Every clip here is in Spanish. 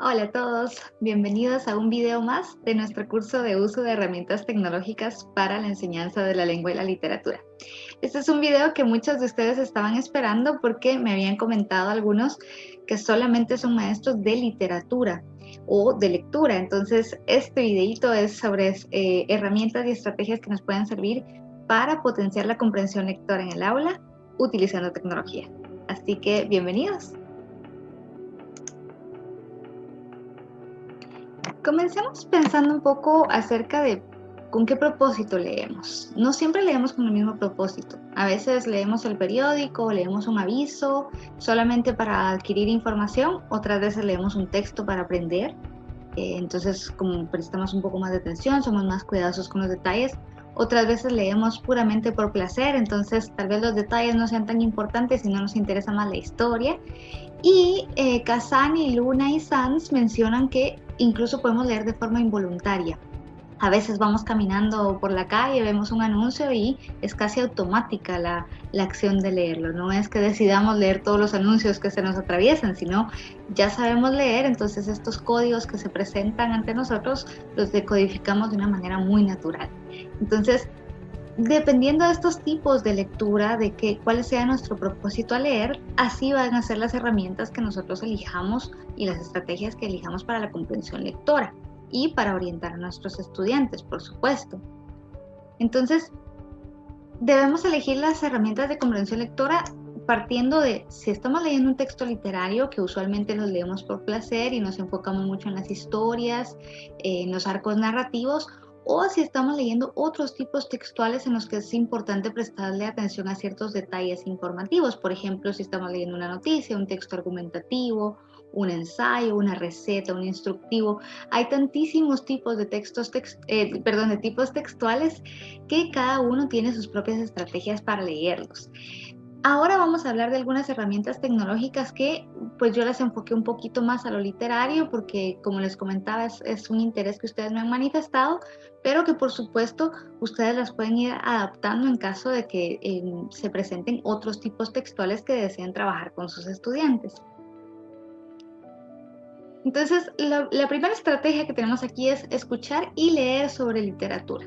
Hola a todos, bienvenidos a un video más de nuestro curso de uso de herramientas tecnológicas para la enseñanza de la lengua y la literatura. Este es un video que muchos de ustedes estaban esperando porque me habían comentado algunos que solamente son maestros de literatura o de lectura. Entonces, este videito es sobre herramientas y estrategias que nos pueden servir para potenciar la comprensión lectora en el aula utilizando tecnología. Así que, bienvenidos. Comencemos pensando un poco acerca de con qué propósito leemos. No siempre leemos con el mismo propósito. A veces leemos el periódico, leemos un aviso solamente para adquirir información, otras veces leemos un texto para aprender. Entonces, como prestamos un poco más de atención, somos más cuidadosos con los detalles. Otras veces leemos puramente por placer, entonces tal vez los detalles no sean tan importantes y no nos interesa más la historia. Y Kazan Luna y Sanz mencionan que incluso podemos leer de forma involuntaria. A veces vamos caminando por la calle, vemos un anuncio y es casi automática la acción de leerlo. No es que decidamos leer todos los anuncios que se nos atraviesan, sino ya sabemos leer, entonces estos códigos que se presentan ante nosotros los decodificamos de una manera muy natural. Entonces, dependiendo de estos tipos de lectura, de cuál sea nuestro propósito al leer, así van a ser las herramientas que nosotros elijamos y las estrategias que elijamos para la comprensión lectora y para orientar a nuestros estudiantes, por supuesto. Entonces, debemos elegir las herramientas de comprensión lectora partiendo de si estamos leyendo un texto literario, que usualmente los leemos por placer y nos enfocamos mucho en las historias, en los arcos narrativos, o si estamos leyendo otros tipos textuales en los que es importante prestarle atención a ciertos detalles informativos. Por ejemplo, si estamos leyendo una noticia, un texto argumentativo, un ensayo, una receta, un instructivo. Hay tantísimos tipos de de tipos textuales que cada uno tiene sus propias estrategias para leerlos. Ahora vamos a hablar de algunas herramientas tecnológicas que pues yo las enfoqué un poquito más a lo literario porque como les comentaba es un interés que ustedes me han manifestado, pero que por supuesto ustedes las pueden ir adaptando en caso de que se presenten otros tipos textuales que deseen trabajar con sus estudiantes. Entonces, la primera estrategia que tenemos aquí es escuchar y leer sobre literatura.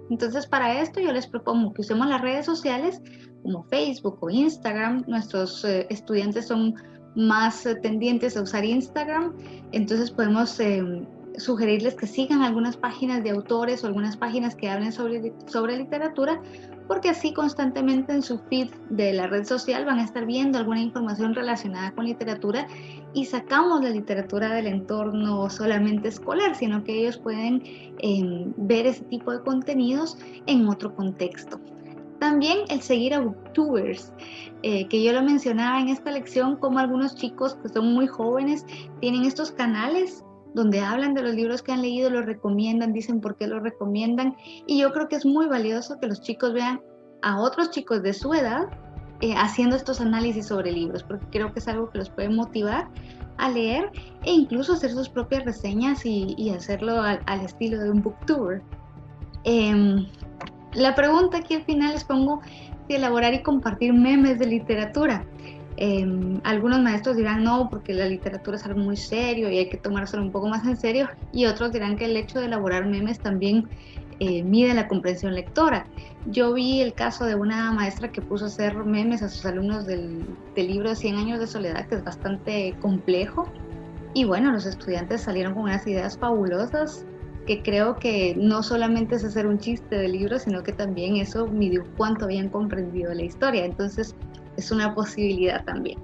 Entonces, para esto yo les propongo que usemos las redes sociales como Facebook o Instagram. Nuestros estudiantes son más tendientes a usar Instagram, entonces podemos sugerirles que sigan algunas páginas de autores o algunas páginas que hablen sobre literatura, porque así constantemente en su feed de la red social van a estar viendo alguna información relacionada con literatura y sacamos la literatura del entorno solamente escolar, sino que ellos pueden ver ese tipo de contenidos en otro contexto. También el seguir a booktubers, que yo lo mencionaba en esta lección, como algunos chicos que son muy jóvenes tienen estos canales donde hablan de los libros que han leído, los recomiendan, dicen por qué los recomiendan, y yo creo que es muy valioso que los chicos vean a otros chicos de su edad haciendo estos análisis sobre libros, porque creo que es algo que los puede motivar a leer e incluso hacer sus propias reseñas y hacerlo al estilo de un booktuber. La pregunta aquí al final les pongo si elaborar y compartir memes de literatura. Algunos maestros dirán no, porque la literatura es algo muy serio y hay que tomárselo un poco más en serio, y otros dirán que el hecho de elaborar memes también mide la comprensión lectora. Yo vi el caso de una maestra que puso a hacer memes a sus alumnos del libro de 100 años de soledad, que es bastante complejo, y bueno, los estudiantes salieron con unas ideas fabulosas que creo que no solamente es hacer un chiste del libro, sino que también eso midió cuánto habían comprendido la historia. Entonces, es una posibilidad también.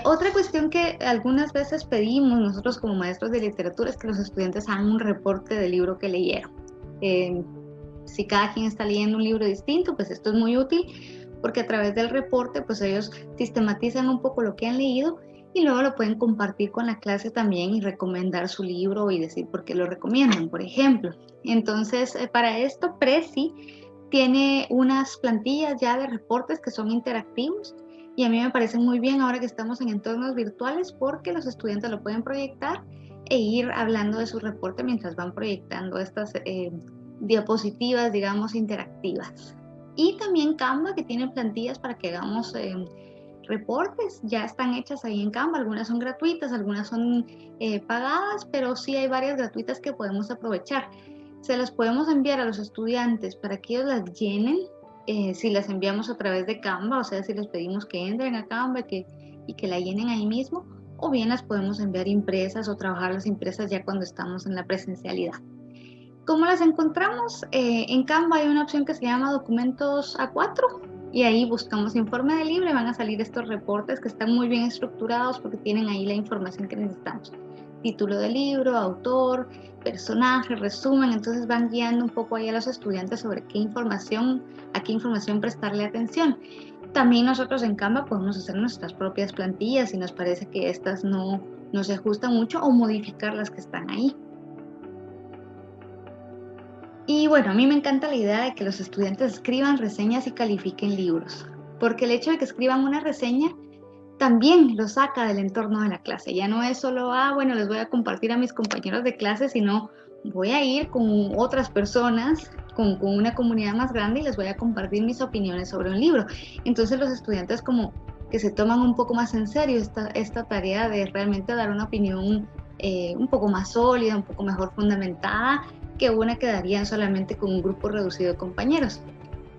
Otra cuestión que algunas veces pedimos nosotros como maestros de literatura es que los estudiantes hagan un reporte del libro que leyeron. Si cada quien está leyendo un libro distinto, pues esto es muy útil porque a través del reporte pues ellos sistematizan un poco lo que han leído y luego lo pueden compartir con la clase también y recomendar su libro y decir por qué lo recomiendan, por ejemplo. Entonces, para esto Prezi tiene unas plantillas ya de reportes que son interactivos y a mí me parecen muy bien ahora que estamos en entornos virtuales porque los estudiantes lo pueden proyectar e ir hablando de su reporte mientras van proyectando estas diapositivas, digamos, interactivas. Y también Canva, que tiene plantillas para que hagamos reportes, ya están hechas ahí en Canva, algunas son gratuitas, algunas son pagadas, pero sí hay varias gratuitas que podemos aprovechar. Se las podemos enviar a los estudiantes para que ellos las llenen, si las enviamos a través de Canva, o sea, si les pedimos que entren a Canva y que la llenen ahí mismo, o bien las podemos enviar impresas o trabajar las impresas ya cuando estamos en la presencialidad. ¿Cómo las encontramos? En Canva hay una opción que se llama documentos A4 y ahí buscamos informe de libro y van a salir estos reportes que están muy bien estructurados porque tienen ahí la información que necesitamos. Título del libro, autor, personaje, resumen, entonces van guiando un poco ahí a los estudiantes sobre a qué información prestarle atención. También nosotros en Canva podemos hacer nuestras propias plantillas si nos parece que estas no se ajustan mucho o modificar las que están ahí. Y bueno, a mí me encanta la idea de que los estudiantes escriban reseñas y califiquen libros, porque el hecho de que escriban una reseña también lo saca del entorno de la clase. Ya no es solo, bueno, les voy a compartir a mis compañeros de clase, sino voy a ir con otras personas, con una comunidad más grande y les voy a compartir mis opiniones sobre un libro. Entonces los estudiantes como que se toman un poco más en serio esta tarea de realmente dar una opinión un poco más sólida, un poco mejor fundamentada, que una que darían solamente con un grupo reducido de compañeros.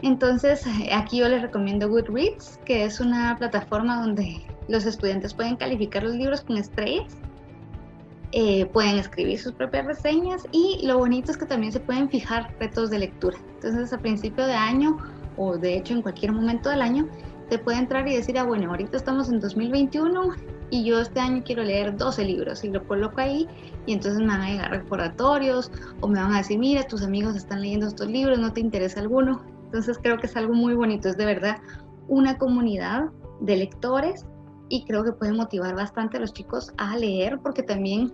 Entonces, aquí yo les recomiendo Goodreads, que es una plataforma donde los estudiantes pueden calificar los libros con estrellas, pueden escribir sus propias reseñas y lo bonito es que también se pueden fijar retos de lectura. Entonces, a principio de año o de hecho en cualquier momento del año, se puede entrar y decir, bueno, ahorita estamos en 2021 y yo este año quiero leer 12 libros y lo coloco ahí y entonces me van a llegar recordatorios o me van a decir, mira, tus amigos están leyendo estos libros, ¿no te interesa alguno? Entonces creo que es algo muy bonito, es de verdad una comunidad de lectores y creo que puede motivar bastante a los chicos a leer porque también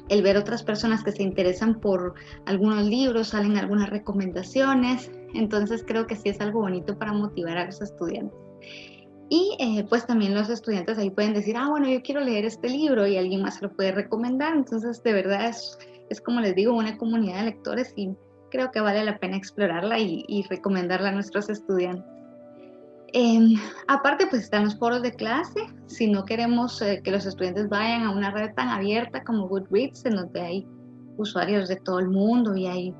el ver otras personas que se interesan por algunos libros, salen algunas recomendaciones, entonces creo que sí es algo bonito para motivar a los estudiantes. Y pues también los estudiantes ahí pueden decir, bueno, yo quiero leer este libro y alguien más lo puede recomendar. Entonces, de verdad es como les digo, una comunidad de lectores y creo que vale la pena explorarla y recomendarla a nuestros estudiantes. Aparte, pues están los foros de clase. Si no queremos que los estudiantes vayan a una red tan abierta como Goodreads, en donde hay usuarios de todo el mundo y hay,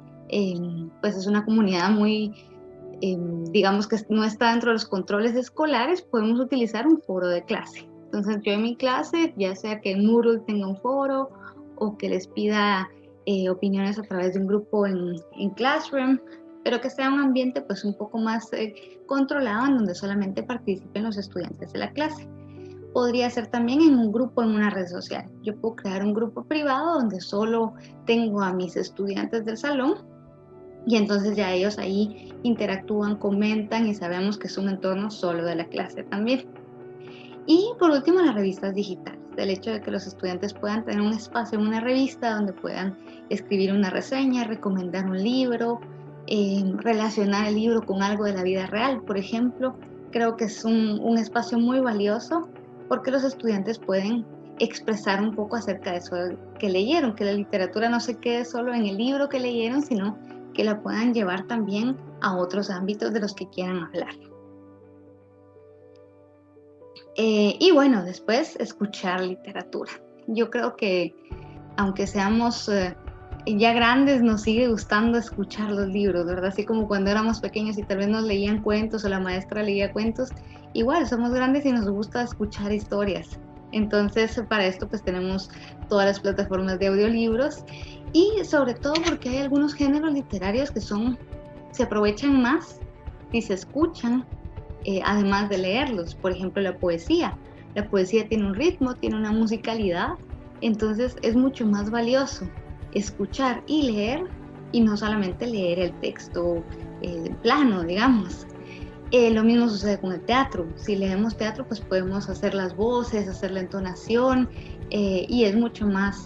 pues es una comunidad muy digamos que no está dentro de los controles escolares, podemos utilizar un foro de clase. Entonces yo en mi clase, ya sea que Moodle tenga un foro o que les pida opiniones a través de un grupo en Classroom, pero que sea un ambiente pues un poco más controlado en donde solamente participen los estudiantes de la clase. Podría ser también en un grupo en una red social. Yo puedo crear un grupo privado donde solo tengo a mis estudiantes del salón y entonces ya ellos ahí interactúan, comentan y sabemos que es un entorno solo de la clase también. Y por último, las revistas digitales. El hecho de que los estudiantes puedan tener un espacio en una revista donde puedan escribir una reseña, recomendar un libro, relacionar el libro con algo de la vida real, por ejemplo. Creo que es un espacio muy valioso porque los estudiantes pueden expresar un poco acerca de eso que leyeron, que la literatura no se quede solo en el libro que leyeron, sino que la puedan llevar también a otros ámbitos de los que quieran hablar. Y bueno, después escuchar literatura. Yo creo que aunque seamos ya grandes, nos sigue gustando escuchar los libros, ¿verdad? Así como cuando éramos pequeños y tal vez nos leían cuentos o la maestra leía cuentos, igual somos grandes y nos gusta escuchar historias. Entonces, para esto pues tenemos todas las plataformas de audiolibros y sobre todo porque hay algunos géneros literarios que se aprovechan más si se escuchan, además de leerlos. Por ejemplo, la poesía. La poesía tiene un ritmo, tiene una musicalidad, entonces es mucho más valioso escuchar y leer y no solamente leer el texto plano, digamos. Lo mismo sucede con el teatro. Si leemos teatro, pues podemos hacer las voces, hacer la entonación y es mucho más,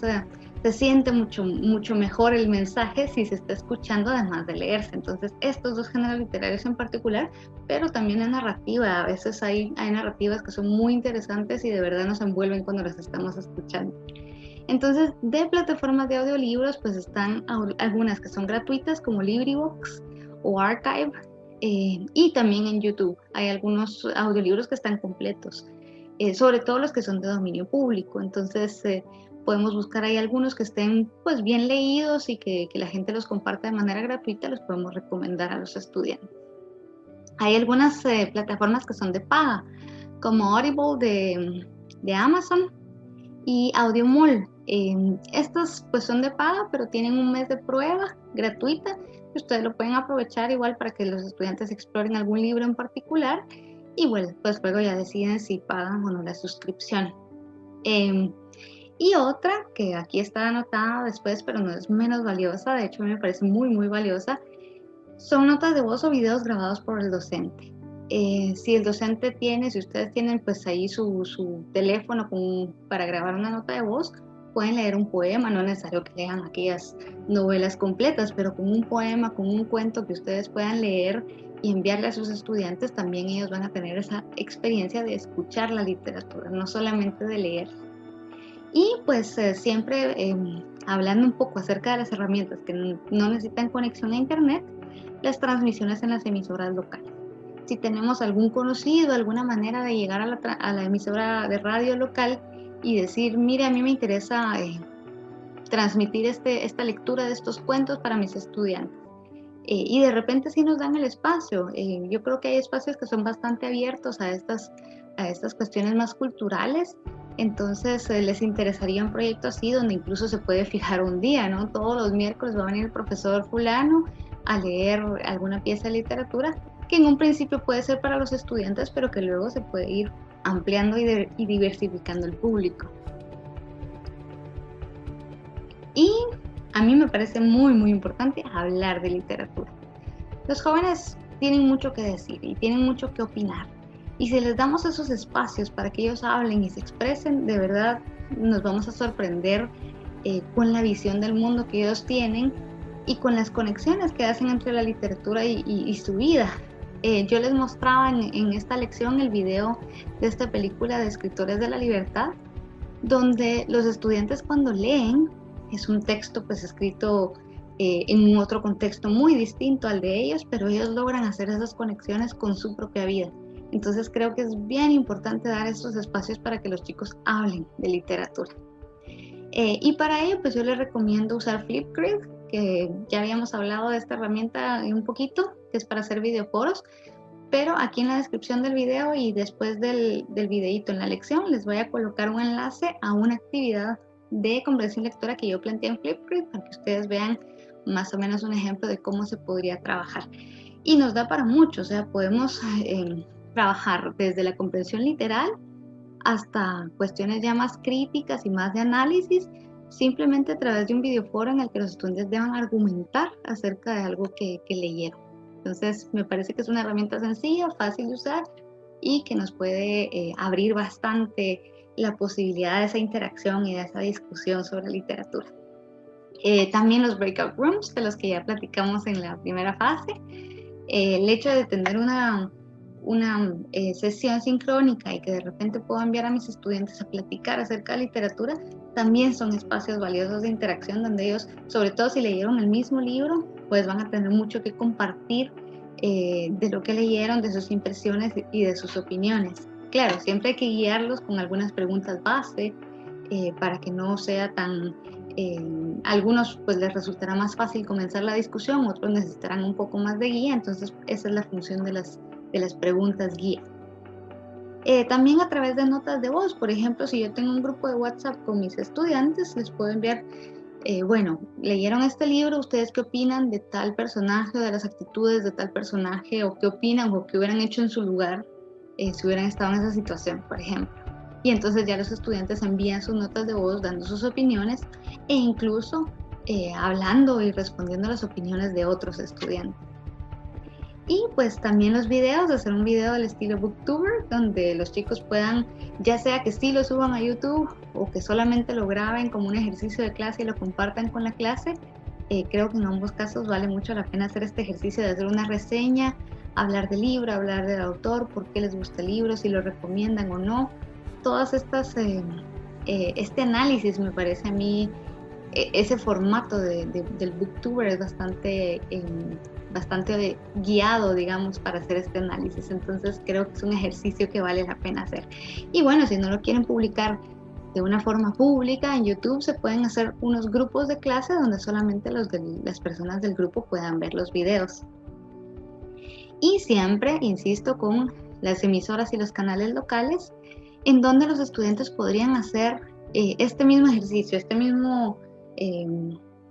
se siente mucho mejor el mensaje si se está escuchando además de leerse. Entonces, estos dos géneros literarios en particular, pero también la narrativa. A veces hay narrativas que son muy interesantes y de verdad nos envuelven cuando las estamos escuchando. Entonces, de plataformas de audiolibros, pues están algunas que son gratuitas como LibriVox o Archive. y también en YouTube hay algunos audiolibros que están completos, sobre todo los que son de dominio público. Entonces podemos buscar ahí algunos que estén pues bien leídos y que la gente los comparta de manera gratuita, los podemos recomendar a los estudiantes. Hay algunas plataformas que son de paga, como Audible de Amazon y Audiomol. Estos pues son de paga, pero tienen un mes de prueba gratuita. Ustedes lo pueden aprovechar igual para que los estudiantes exploren algún libro en particular y bueno, pues luego ya deciden si pagan o no la suscripción. Y otra que aquí está anotada después, pero no es menos valiosa, de hecho me parece muy muy valiosa, son notas de voz o videos grabados por el docente. Si el docente tiene, si ustedes tienen pues ahí su teléfono para grabar una nota de voz, pueden leer un poema, no es necesario que lean aquellas novelas completas, pero con un poema, con un cuento que ustedes puedan leer y enviarle a sus estudiantes, también ellos van a tener esa experiencia de escuchar la literatura, no solamente de leer. Y pues siempre hablando un poco acerca de las herramientas que no necesitan conexión a internet, las transmisiones en las emisoras locales. Si tenemos algún conocido, alguna manera de llegar a la emisora de radio local y decir, mire, a mí me interesa transmitir esta lectura de estos cuentos para mis estudiantes. Y de repente sí nos dan el espacio. Yo creo que hay espacios que son bastante abiertos a estas cuestiones más culturales. Entonces les interesaría un proyecto así donde incluso se puede fijar un día, ¿no? Todos los miércoles va a venir el profesor fulano a leer alguna pieza de literatura que en un principio puede ser para los estudiantes, pero que luego se puede ir ampliando y diversificando el público. Y a mí me parece muy, muy importante hablar de literatura. Los jóvenes tienen mucho que decir y tienen mucho que opinar. Y si les damos esos espacios para que ellos hablen y se expresen, de verdad nos vamos a sorprender con la visión del mundo que ellos tienen y con las conexiones que hacen entre la literatura y su vida. Yo les mostraba en esta lección el video de esta película de Escritores de la Libertad, donde los estudiantes cuando leen, es un texto pues escrito en un otro contexto muy distinto al de ellos, pero ellos logran hacer esas conexiones con su propia vida. Entonces creo que es bien importante dar estos espacios para que los chicos hablen de literatura. Y para ello pues yo les recomiendo usar Flipgrid, que ya habíamos hablado de esta herramienta un poquito, que es para hacer videoforos, pero aquí en la descripción del video y después del videito en la lección les voy a colocar un enlace a una actividad de comprensión lectora que yo planteé en Flipgrid para que ustedes vean más o menos un ejemplo de cómo se podría trabajar. Y nos da para mucho, o sea, podemos trabajar desde la comprensión literal hasta cuestiones ya más críticas y más de análisis, simplemente a través de un videoforo en el que los estudiantes deban argumentar acerca de algo que leyeron. Entonces, me parece que es una herramienta sencilla, fácil de usar y que nos puede abrir bastante la posibilidad de esa interacción y de esa discusión sobre literatura. También los breakout rooms, de los que ya platicamos en la primera fase. El hecho de tener una sesión sincrónica y que de repente puedo enviar a mis estudiantes a platicar acerca de literatura, también son espacios valiosos de interacción donde ellos, sobre todo si leyeron el mismo libro, pues van a tener mucho que compartir de lo que leyeron, de sus impresiones y de sus opiniones. Claro, siempre hay que guiarlos con algunas preguntas base para que no sea tan... algunos pues les resultará más fácil comenzar la discusión, otros necesitarán un poco más de guía, entonces esa es la función de las preguntas guía. También a través de notas de voz, por ejemplo, si yo tengo un grupo de WhatsApp con mis estudiantes, les puedo enviar, bueno, leyeron este libro, ¿ustedes qué opinan de tal personaje o de las actitudes de tal personaje? ¿O qué opinan o qué hubieran hecho en su lugar si hubieran estado en esa situación, por ejemplo? Y entonces ya los estudiantes envían sus notas de voz dando sus opiniones e incluso hablando y respondiendo a las opiniones de otros estudiantes. Y pues también los videos, hacer un video del estilo Booktuber, donde los chicos puedan, ya sea que sí lo suban a YouTube o que solamente lo graben como un ejercicio de clase y lo compartan con la clase. Creo que en ambos casos vale mucho la pena hacer este ejercicio de hacer una reseña, hablar del libro, hablar del autor, por qué les gusta el libro, si lo recomiendan o no. Todas estas, este análisis me parece a mí, ese formato del Booktuber es bastante bastante guiado, digamos, para hacer este análisis. Entonces creo que es un ejercicio que vale la pena hacer. Y bueno, si no lo quieren publicar de una forma pública en YouTube, se pueden hacer unos grupos de clase donde solamente las personas del grupo puedan ver los videos. Y siempre, insisto, con las emisoras y los canales locales, en donde los estudiantes podrían hacer este mismo ejercicio, este mismo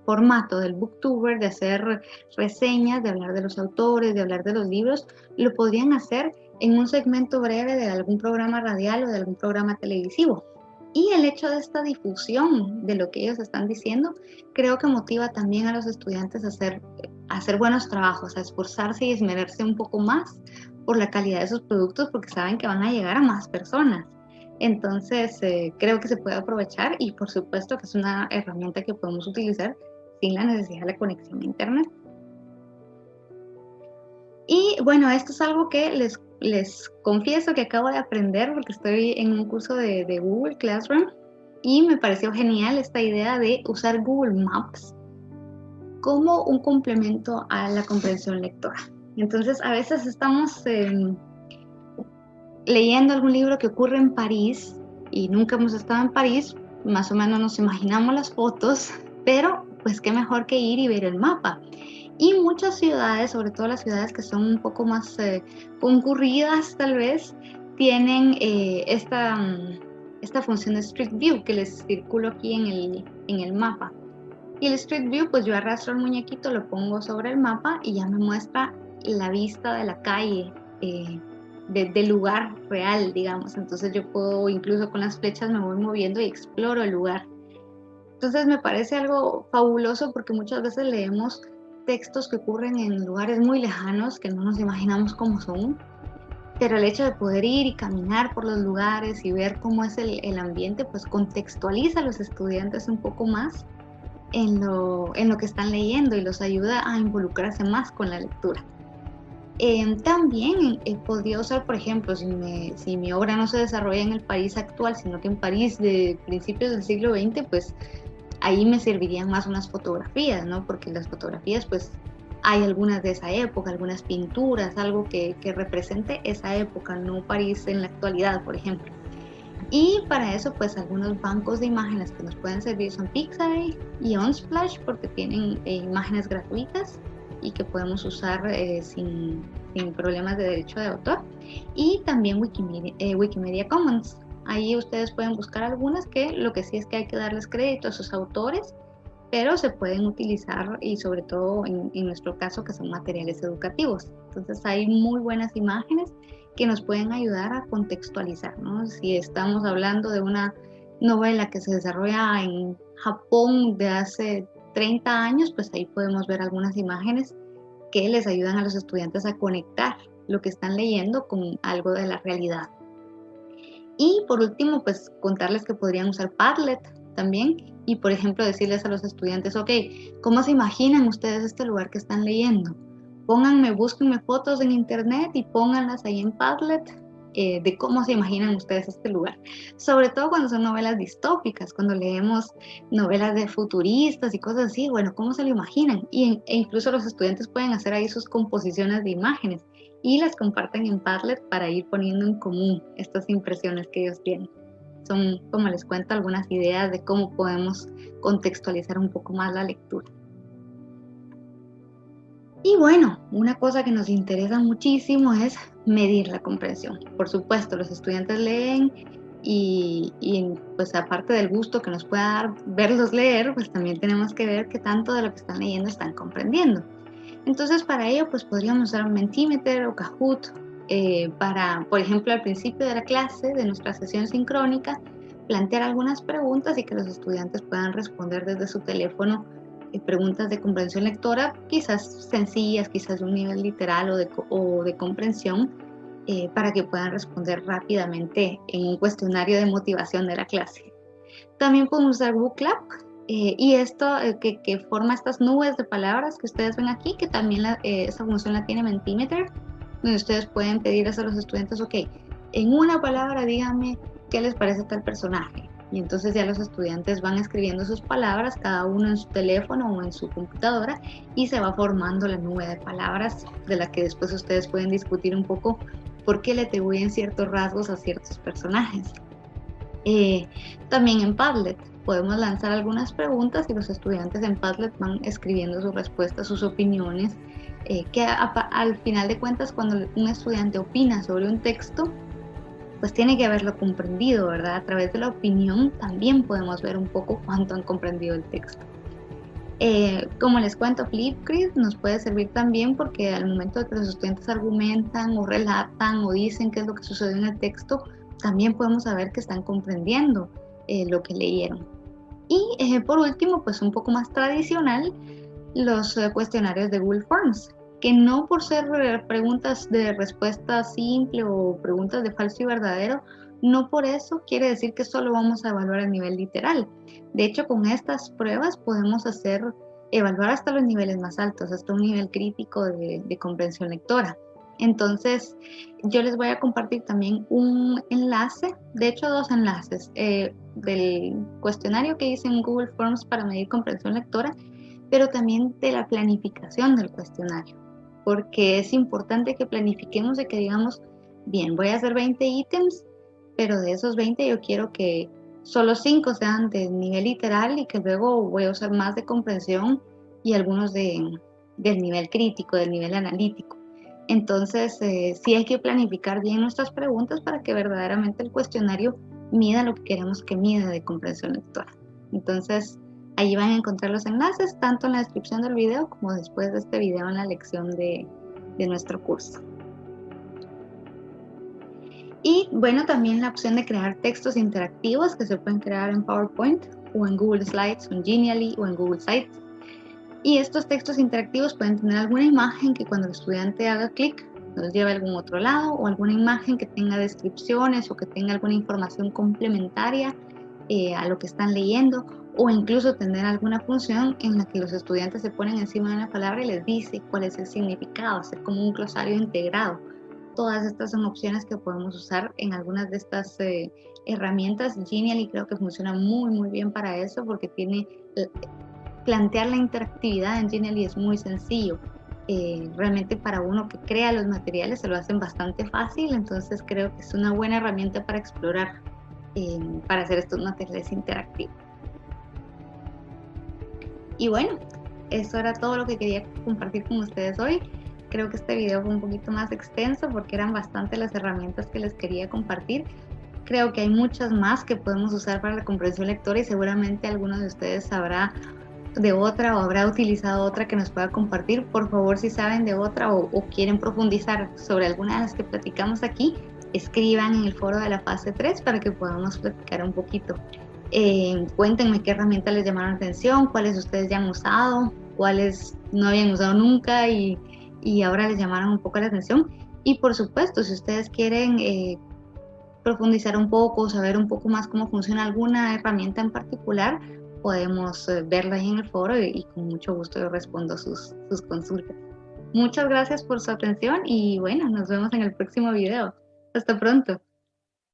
formato del booktuber, de hacer reseñas, de hablar de los autores, de hablar de los libros, lo podrían hacer en un segmento breve de algún programa radial o de algún programa televisivo. Y el hecho de esta difusión de lo que ellos están diciendo, creo que motiva también a los estudiantes a hacer buenos trabajos, a esforzarse y esmerarse un poco más por la calidad de sus productos, porque saben que van a llegar a más personas. Entonces, creo que se puede aprovechar y por supuesto que es una herramienta que podemos utilizar sin la necesidad de la conexión a Internet. Y bueno, esto es algo que les confieso que acabo de aprender porque estoy en un curso de Google Classroom y me pareció genial esta idea de usar Google Maps como un complemento a la comprensión lectora. Entonces, a veces estamos leyendo algún libro que ocurre en París y nunca hemos estado en París, más o menos nos imaginamos las fotos, pero pues qué mejor que ir y ver el mapa. Y muchas ciudades, sobre todo las ciudades que son un poco más concurridas tal vez, tienen esta función de Street View que les circulo aquí en el mapa. Y el Street View, pues yo arrastro el muñequito, lo pongo sobre el mapa y ya me muestra la vista de la calle, del lugar real, digamos. Entonces yo puedo, incluso con las flechas me voy moviendo y exploro el lugar. Entonces me parece algo fabuloso porque muchas veces leemos textos que ocurren en lugares muy lejanos que no nos imaginamos cómo son, pero el hecho de poder ir y caminar por los lugares y ver cómo es el ambiente, pues contextualiza a los estudiantes un poco más en lo que están leyendo y los ayuda a involucrarse más con la lectura. También podría usar, por ejemplo, si mi obra no se desarrolla en el París actual, sino que en París de principios del siglo XX, pues ahí me servirían más unas fotografías, ¿no? Porque las fotografías, pues hay algunas de esa época, algunas pinturas, algo que represente esa época, no París en la actualidad, por ejemplo. Y para eso, pues algunos bancos de imágenes que nos pueden servir son Pixabay y Unsplash, porque tienen imágenes gratuitas y que podemos usar sin problemas de derecho de autor. Y también Wikimedia Commons. Ahí ustedes pueden buscar algunas que lo que sí es que hay que darles crédito a sus autores, pero se pueden utilizar y sobre todo en nuestro caso que son materiales educativos. Entonces hay muy buenas imágenes que nos pueden ayudar a contextualizar, ¿no? Si estamos hablando de una novela que se desarrolla en Japón de hace 30 años, pues ahí podemos ver algunas imágenes que les ayudan a los estudiantes a conectar lo que están leyendo con algo de la realidad. Y por último, pues contarles que podrían usar Padlet también y, por ejemplo, decirles a los estudiantes, ok, ¿cómo se imaginan ustedes este lugar que están leyendo? Búsquenme fotos en internet y pónganlas ahí en Padlet de cómo se imaginan ustedes este lugar. Sobre todo cuando son novelas distópicas, cuando leemos novelas de futuristas y cosas así, bueno, ¿cómo se lo imaginan? E incluso los estudiantes pueden hacer ahí sus composiciones de imágenes y las comparten en Padlet para ir poniendo en común estas impresiones que ellos tienen. Son, como les cuento, algunas ideas de cómo podemos contextualizar un poco más la lectura. Y bueno, una cosa que nos interesa muchísimo es medir la comprensión. Por supuesto, los estudiantes leen y pues aparte del gusto que nos pueda dar verlos leer, pues también tenemos que ver qué tanto de lo que están leyendo están comprendiendo. Entonces, para ello, pues podríamos usar un Mentimeter o Kahoot para, por ejemplo, al principio de la clase, de nuestra sesión sincrónica, plantear algunas preguntas y que los estudiantes puedan responder desde su teléfono preguntas de comprensión lectora, quizás sencillas, quizás de un nivel literal o de comprensión, para que puedan responder rápidamente en un cuestionario de motivación de la clase. También podemos usar Booklab, y esto que forma estas nubes de palabras que ustedes ven aquí, que también esa función la tiene Mentimeter, donde ustedes pueden pedir a los estudiantes, ok, en una palabra díganme qué les parece tal personaje, Y entonces ya los estudiantes van escribiendo sus palabras, cada uno en su teléfono o en su computadora, y se va formando la nube de palabras de la que después ustedes pueden discutir un poco por qué le atribuyen ciertos rasgos a ciertos personajes. También en Padlet podemos lanzar algunas preguntas y los estudiantes en Padlet van escribiendo sus respuestas, sus opiniones, que al final de cuentas cuando un estudiante opina sobre un texto, pues tiene que haberlo comprendido, ¿verdad? A través de la opinión también podemos ver un poco cuánto han comprendido el texto. Como les cuento, Flipgrid nos puede servir también porque al momento de que los estudiantes argumentan o relatan o dicen qué es lo que sucedió en el texto, también podemos saber que están comprendiendo lo que leyeron. Y por último, pues un poco más tradicional, los cuestionarios de Google Forms, que no por ser preguntas de respuesta simple o preguntas de falso y verdadero, no por eso quiere decir que solo vamos a evaluar el nivel literal. De hecho, con estas pruebas podemos evaluar hasta los niveles más altos, hasta un nivel crítico de comprensión lectora. Entonces, yo les voy a compartir también un enlace, de hecho 2 enlaces, del cuestionario que hice en Google Forms para medir comprensión lectora, pero también de la planificación del cuestionario, porque es importante que planifiquemos y que digamos, bien, voy a hacer 20 ítems, pero de esos 20 yo quiero que solo 5 sean de nivel literal y que luego voy a usar más de comprensión y algunos del nivel crítico, del nivel analítico. Entonces, sí hay que planificar bien nuestras preguntas para que verdaderamente el cuestionario mida lo que queremos que mida de comprensión lectora. Entonces, ahí van a encontrar los enlaces, tanto en la descripción del video como después de este video en la lección de nuestro curso. Y bueno, también la opción de crear textos interactivos que se pueden crear en PowerPoint o en Google Slides, o en Genially o en Google Sites. Y estos textos interactivos pueden tener alguna imagen que cuando el estudiante haga clic nos lleve a algún otro lado, o alguna imagen que tenga descripciones o que tenga alguna información complementaria a lo que están leyendo, o incluso tener alguna función en la que los estudiantes se ponen encima de una palabra y les dice cuál es el significado, hacer como un glosario integrado. Todas estas son opciones que podemos usar en algunas de estas herramientas. Genially creo que funciona muy bien para eso porque plantear la interactividad en Genially es muy sencillo. Realmente para uno que crea los materiales se lo hacen bastante fácil, entonces creo que es una buena herramienta para explorar, para hacer estos materiales interactivos. Y bueno, eso era todo lo que quería compartir con ustedes hoy. Creo que este video fue un poquito más extenso porque eran bastante las herramientas que les quería compartir. Creo que hay muchas más que podemos usar para la comprensión lectora y seguramente alguno de ustedes sabrá de otra o habrá utilizado otra que nos pueda compartir. Por favor, si saben de otra o quieren profundizar sobre alguna de las que platicamos aquí, escriban en el foro de la fase 3 para que podamos platicar un poquito. Cuéntenme qué herramientas les llamaron la atención, cuáles ustedes ya han usado, cuáles no habían usado nunca y ahora les llamaron un poco la atención. Y por supuesto, si ustedes quieren profundizar un poco, saber un poco más cómo funciona alguna herramienta en particular, podemos verla ahí en el foro y con mucho gusto yo respondo sus consultas. Muchas gracias por su atención y bueno, nos vemos en el próximo video. Hasta pronto.